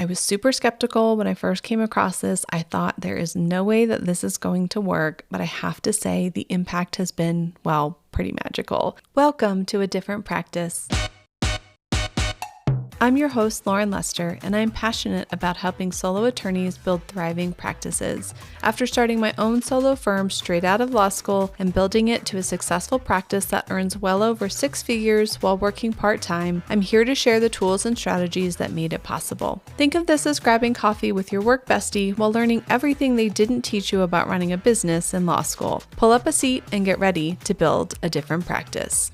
I was super skeptical when I first came across this. I thought there is no way that this is going to work, but I have to say the impact has been, well, pretty magical. Welcome to A Different Practice. I'm your host, Lauren Lester, and I'm passionate about helping solo attorneys build thriving practices. After starting my own solo firm straight out of law school and building it to a successful practice that earns well over 6 figures while working part-time, I'm here to share the tools and strategies that made it possible. Think of this as grabbing coffee with your work bestie while learning everything they didn't teach you about running a business in law school. Pull up a seat and get ready to build a different practice.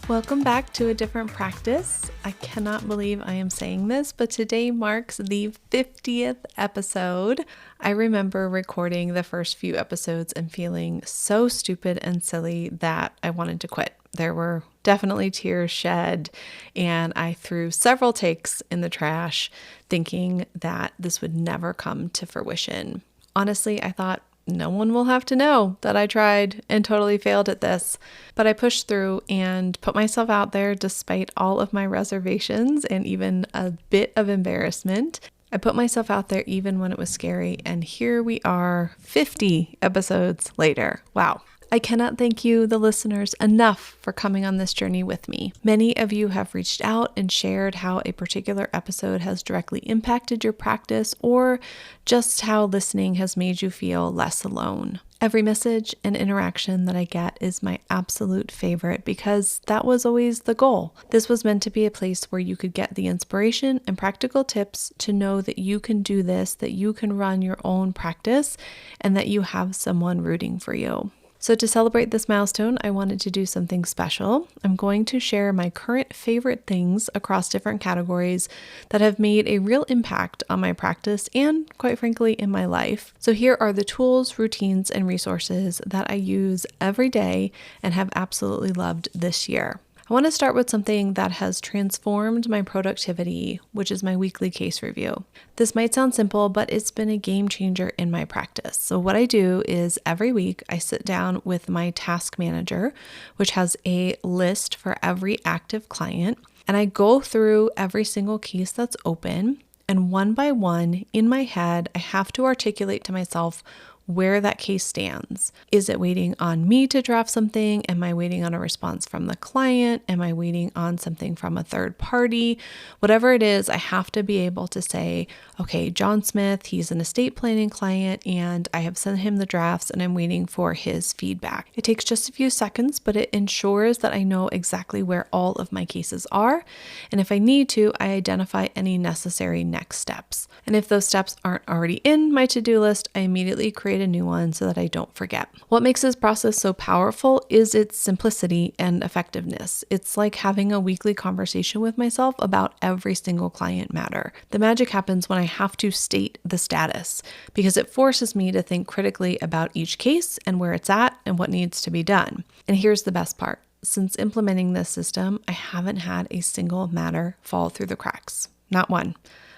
Welcome back to A Different Practice. I cannot believe I am saying this, but today marks the 50th episode. I remember recording the first few episodes and feeling so stupid and silly that I wanted to quit. There were definitely tears shed, and I threw several takes in the trash thinking that this would never come to fruition. Honestly, I thought, no one will have to know that I tried and totally failed at this. But I pushed through and put myself out there despite all of my reservations and even a bit of embarrassment. I put myself out there even when it was scary. And here we are 50 episodes later. Wow. I cannot thank you, the listeners, enough for coming on this journey with me. Many of you have reached out and shared how a particular episode has directly impacted your practice or just how listening has made you feel less alone. Every message and interaction that I get is my absolute favorite because that was always the goal. This was meant to be a place where you could get the inspiration and practical tips to know that you can do this, that you can run your own practice, and that you have someone rooting for you. So to celebrate this milestone, I wanted to do something special. I'm going to share my current favorite things across different categories that have made a real impact on my practice and, quite frankly, in my life. So here are the tools, routines, and resources that I use every day and have absolutely loved this year. I want to start with something that has transformed my productivity, which is my weekly case review. This might sound simple, but it's been a game changer in my practice. So what I do is every week I sit down with my task manager, which has a list for every active client, and I go through every single case that's open, and one by one in my head, I have to articulate to myself where that case stands. Is it waiting on me to draft something? Am I waiting on a response from the client? Am I waiting on something from a third party? Whatever it is, I have to be able to say, okay, John Smith, he's an estate planning client and I have sent him the drafts and I'm waiting for his feedback. It takes just a few seconds, but it ensures that I know exactly where all of my cases are. And if I need to, I identify any necessary next steps. And if those steps aren't already in my to-do list, I immediately create a new one so that I don't forget. What makes this process so powerful is its simplicity and effectiveness. It's like having a weekly conversation with myself about every single client matter. The magic happens when I have to state the status because it forces me to think critically about each case and where it's at and what needs to be done. And here's the best part. Since implementing this system, I haven't had a single matter fall through the cracks. Not one.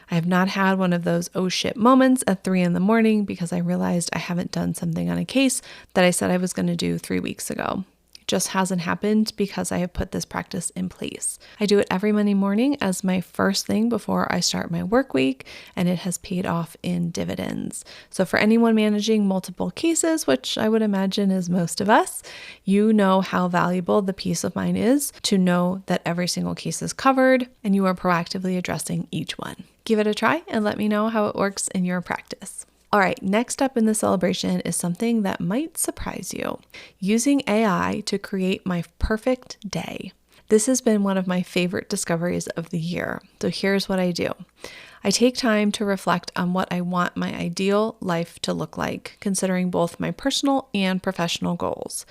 I have not had one of those oh shit moments at 3 a.m. because I realized I haven't done something on a case that I said I was going to do 3 weeks ago. It just hasn't happened because I have put this practice in place. I do it every Monday morning as my first thing before I start my work week, and it has paid off in dividends. So for anyone managing multiple cases, which I would imagine is most of us, you know how valuable the peace of mind is to know that every single case is covered and you are proactively addressing each one. Give it a try and let me know how it works in your practice. All right, next up in the celebration is something that might surprise you. Using AI to create my perfect day. This has been one of my favorite discoveries of the year. So here's what I do. I take time to reflect on what I want my ideal life to look like, considering both my personal and professional goals.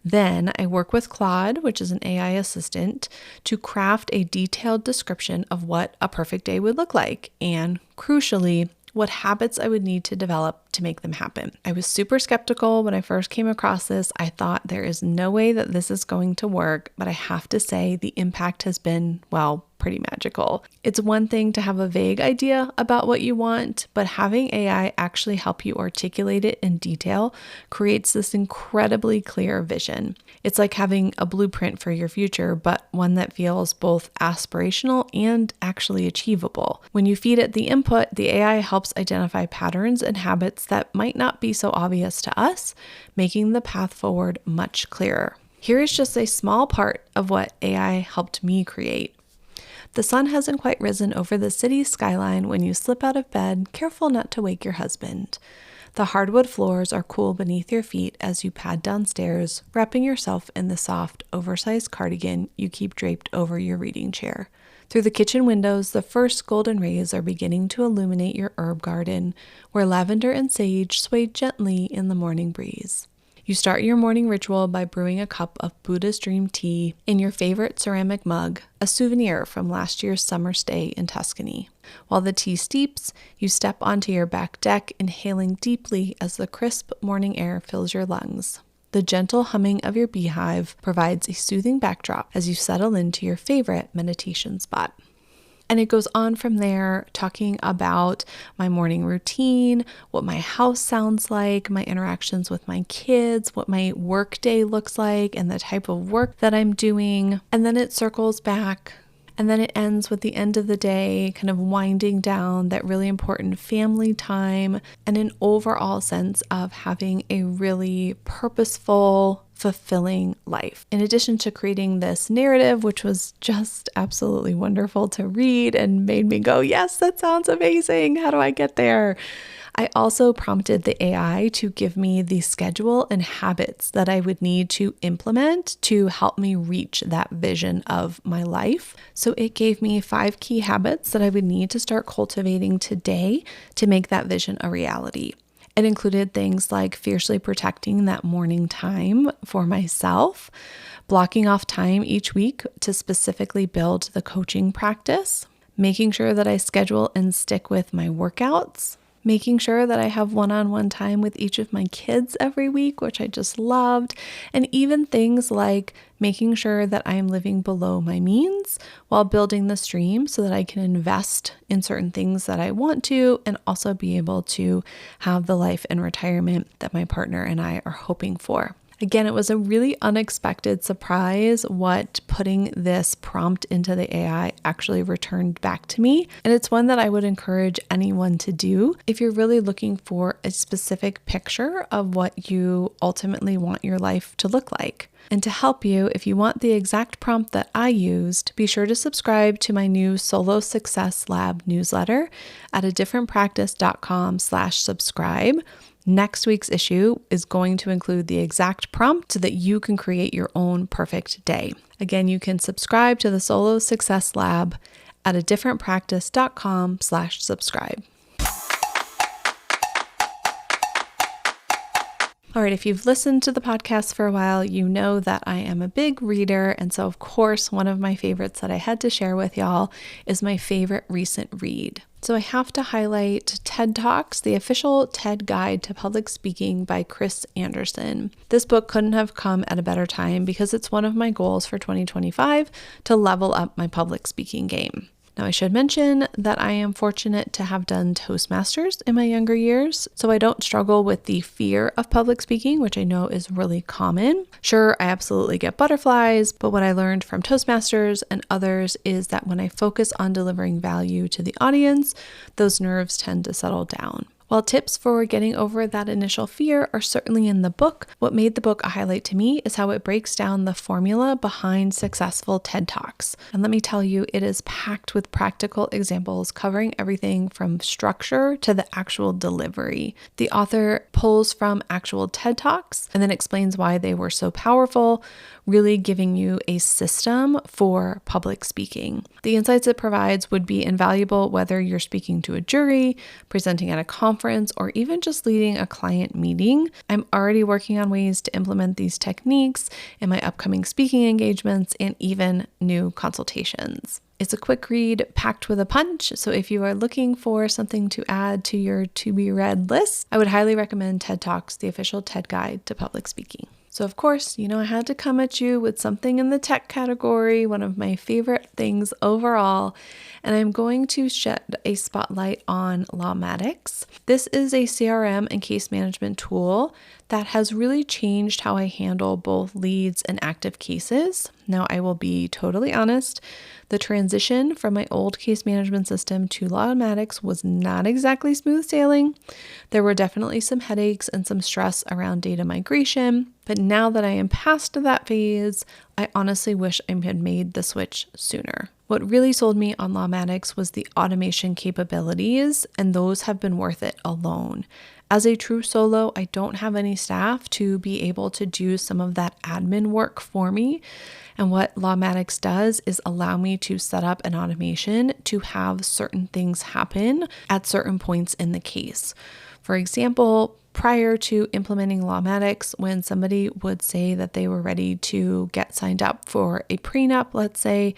Then I work with Claude, which is an AI assistant, to craft a detailed description of what a perfect day would look like and, crucially, what habits I would need to develop to make them happen. I was super skeptical when I first came across this. I thought there is no way that this is going to work, but I have to say the impact has been, well, pretty magical. It's one thing to have a vague idea about what you want, but having AI actually help you articulate it in detail creates this incredibly clear vision. It's like having a blueprint for your future, but one that feels both aspirational and actually achievable. When you feed it the input, the AI helps identify patterns and habits that might not be so obvious to us, making the path forward much clearer. Here is just a small part of what AI helped me create. The sun hasn't quite risen over the city skyline when you slip out of bed, careful not to wake your husband. The hardwood floors are cool beneath your feet as you pad downstairs, wrapping yourself in the soft, oversized cardigan you keep draped over your reading chair. Through the kitchen windows, the first golden rays are beginning to illuminate your herb garden, where lavender and sage sway gently in the morning breeze. You start your morning ritual by brewing a cup of Buddha's Dream tea in your favorite ceramic mug, a souvenir from last year's summer stay in Tuscany. While the tea steeps, you step onto your back deck, inhaling deeply as the crisp morning air fills your lungs. The gentle humming of your beehive provides a soothing backdrop as you settle into your favorite meditation spot. And it goes on from there, talking about my morning routine, what my house sounds like, my interactions with my kids, what my work day looks like, and the type of work that I'm doing. And then it circles back. And then it ends with the end of the day, kind of winding down that really important family time and an overall sense of having a really purposeful, fulfilling life. In addition to creating this narrative, which was just absolutely wonderful to read and made me go, yes, that sounds amazing. How do I get there? I also prompted the AI to give me the schedule and habits that I would need to implement to help me reach that vision of my life. So it gave me 5 key habits that I would need to start cultivating today to make that vision a reality. It included things like fiercely protecting that morning time for myself, blocking off time each week to specifically build the coaching practice, making sure that I schedule and stick with my workouts, making sure that I have one-on-one time with each of my kids every week, which I just loved, and even things like making sure that I am living below my means while building the stream so that I can invest in certain things that I want to and also be able to have the life and retirement that my partner and I are hoping for. Again, it was a really unexpected surprise what putting this prompt into the AI actually returned back to me. And it's one that I would encourage anyone to do if you're really looking for a specific picture of what you ultimately want your life to look like. And to help you, if you want the exact prompt that I used, be sure to subscribe to my new Solo Success Lab newsletter at adifferentpractice.com/subscribe. Next week's issue is going to include the exact prompt so that you can create your own perfect day. Again, you can subscribe to the Solo Success Lab at adifferentpractice.com/subscribe. All right, if you've listened to the podcast for a while, you know that I am a big reader. And so, of course, one of my favorites that I had to share with y'all is my favorite recent read. So I have to highlight TED Talks, the official TED Guide to Public Speaking by Chris Anderson. This book couldn't have come at a better time because it's one of my goals for 2025 to level up my public speaking game. Now, I should mention that I am fortunate to have done Toastmasters in my younger years, so I don't struggle with the fear of public speaking, which I know is really common. Sure, I absolutely get butterflies, but what I learned from Toastmasters and others is that when I focus on delivering value to the audience, those nerves tend to settle down. While tips for getting over that initial fear are certainly in the book, what made the book a highlight to me is how it breaks down the formula behind successful TED Talks. And let me tell you, it is packed with practical examples covering everything from structure to the actual delivery. The author pulls from actual TED Talks and then explains why they were so powerful, really giving you a system for public speaking. The insights it provides would be invaluable whether you're speaking to a jury, presenting at a conference, or even just leading a client meeting. I'm already working on ways to implement these techniques in my upcoming speaking engagements and even new consultations. It's a quick read packed with a punch, so if you are looking for something to add to your to-be-read list, I would highly recommend TED Talks, the official TED Guide to Public Speaking. So of course, I had to come at you with something in the tech category, one of my favorite things overall, and I'm going to shed a spotlight on Lawmatics. This is a CRM and case management tool that has really changed how I handle both leads and active cases. Now, I will be totally honest, the transition from my old case management system to Lawmatics was not exactly smooth sailing. There were definitely some headaches and some stress around data migration, but now that I am past that phase, I honestly wish I had made the switch sooner. What really sold me on Lawmatics was the automation capabilities, and those have been worth it alone. As a true solo, I don't have any staff to be able to do some of that admin work for me. And what Lawmatics does is allow me to set up an automation to have certain things happen at certain points in the case. For example, prior to implementing Lawmatics, when somebody would say that they were ready to get signed up for a prenup, let's say,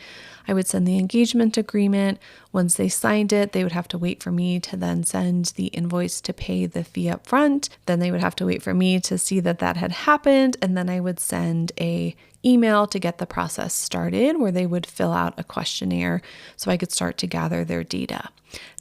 I would send the engagement agreement. Once they signed it, they would have to wait for me to then send the invoice to pay the fee up front. Then they would have to wait for me to see that that had happened. And then I would send a email to get the process started where they would fill out a questionnaire so I could start to gather their data.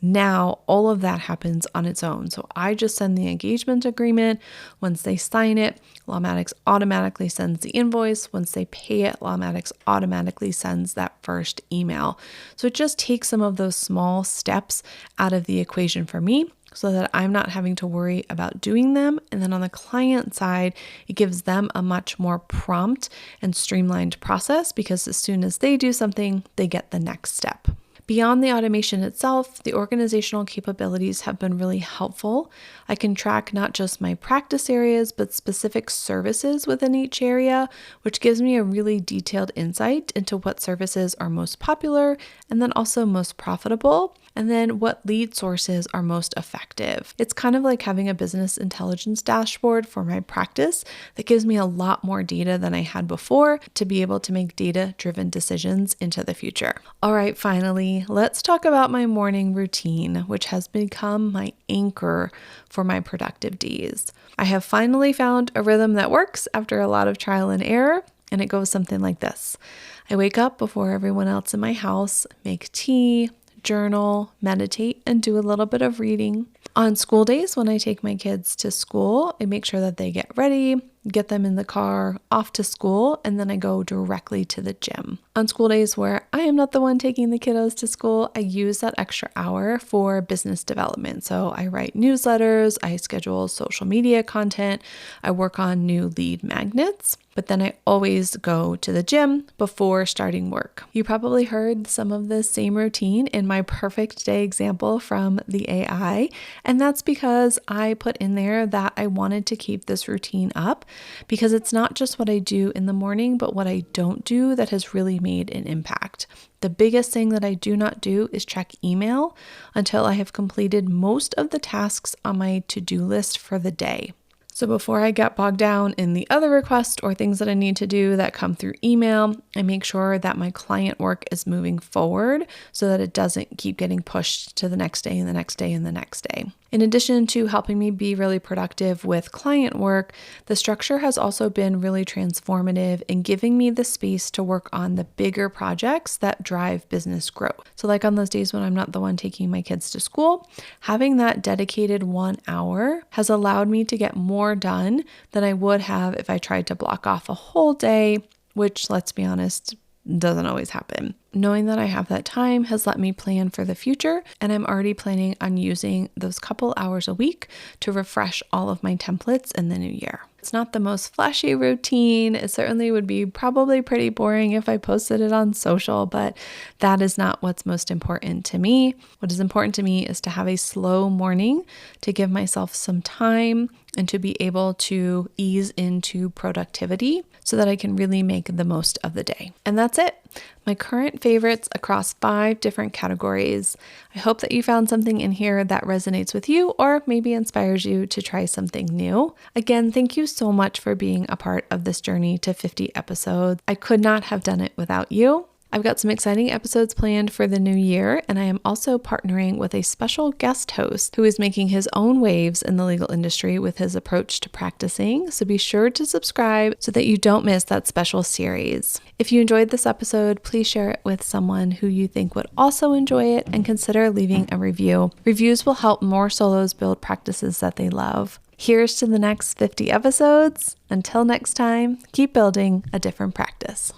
Now, all of that happens on its own. So I just send the engagement agreement. Once they sign it, Lawmatics automatically sends the invoice. Once they pay it, Lawmatics automatically sends that first email. So it just takes some of those small steps out of the equation for me, so that I'm not having to worry about doing them. And then on the client side, it gives them a much more prompt and streamlined process because as soon as they do something, they get the next step. Beyond the automation itself, the organizational capabilities have been really helpful. I can track not just my practice areas, but specific services within each area, which gives me a really detailed insight into what services are most popular and then also most profitable, and then what lead sources are most effective. It's kind of like having a business intelligence dashboard for my practice that gives me a lot more data than I had before to be able to make data-driven decisions into the future. All right, finally, let's talk about my morning routine, which has become my anchor for my productive days. I have finally found a rhythm that works after a lot of trial and error, and it goes something like this. I wake up before everyone else in my house, make tea, journal, meditate, and do a little bit of reading. On school days, when I take my kids to school, I make sure that they get ready, get them in the car, off to school, and then I go directly to the gym. On school days where I am not the one taking the kiddos to school, I use that extra hour for business development. So I write newsletters, I schedule social media content, I work on new lead magnets, but then I always go to the gym before starting work. You probably heard some of the same routine in my perfect day example from the AI, and that's because I put in there that I wanted to keep this routine up because it's not just what I do in the morning, but what I don't do that has really made an impact. The biggest thing that I do not do is check email until I have completed most of the tasks on my to-do list for the day. So before I get bogged down in the other requests or things that I need to do that come through email, I make sure that my client work is moving forward so that it doesn't keep getting pushed to the next day and the next day and the next day. In addition to helping me be really productive with client work, the structure has also been really transformative in giving me the space to work on the bigger projects that drive business growth. So like on those days when I'm not the one taking my kids to school, having that dedicated 1 hour has allowed me to get more done than I would have if I tried to block off a whole day, which, let's be honest, doesn't always happen. Knowing that I have that time has let me plan for the future, and I'm already planning on using those couple hours a week to refresh all of my templates in the new year. It's not the most flashy routine. It certainly would be probably pretty boring if I posted it on social, but that is not what's most important to me. What is important to me is to have a slow morning, to give myself some time, and to be able to ease into productivity so that I can really make the most of the day. And that's it. My current favorites across 5 different categories. I hope that you found something in here that resonates with you or maybe inspires you to try something new. Again, thank you so much for being a part of this journey to 50 episodes. I could not have done it without you. I've got some exciting episodes planned for the new year, and I am also partnering with a special guest host who is making his own waves in the legal industry with his approach to practicing. So be sure to subscribe so that you don't miss that special series. If you enjoyed this episode, please share it with someone who you think would also enjoy it and consider leaving a review. Reviews will help more solos build practices that they love. Here's to the next 50 episodes. Until next time, keep building a different practice.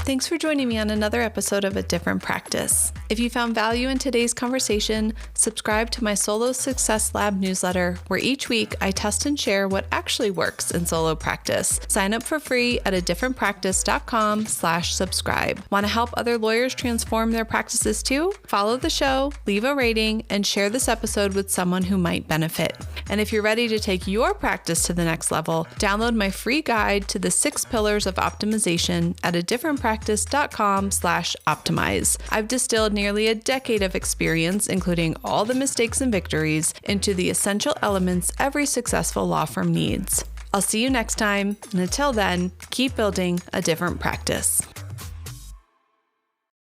Thanks for joining me on another episode of A Different Practice. If you found value in today's conversation, subscribe to my Solo Success Lab newsletter, where each week I test and share what actually works in solo practice. Sign up for free at adifferentpractice.com/subscribe. Want to help other lawyers transform their practices too? Follow the show, leave a rating, and share this episode with someone who might benefit. And if you're ready to take your practice to the next level, download my free guide to the 6 pillars of optimization at adifferentpractice.com/optimize. I've distilled nearly a decade of experience, including all the mistakes and victories, into the essential elements every successful law firm needs. I'll see you next time, and until then, keep building a different practice.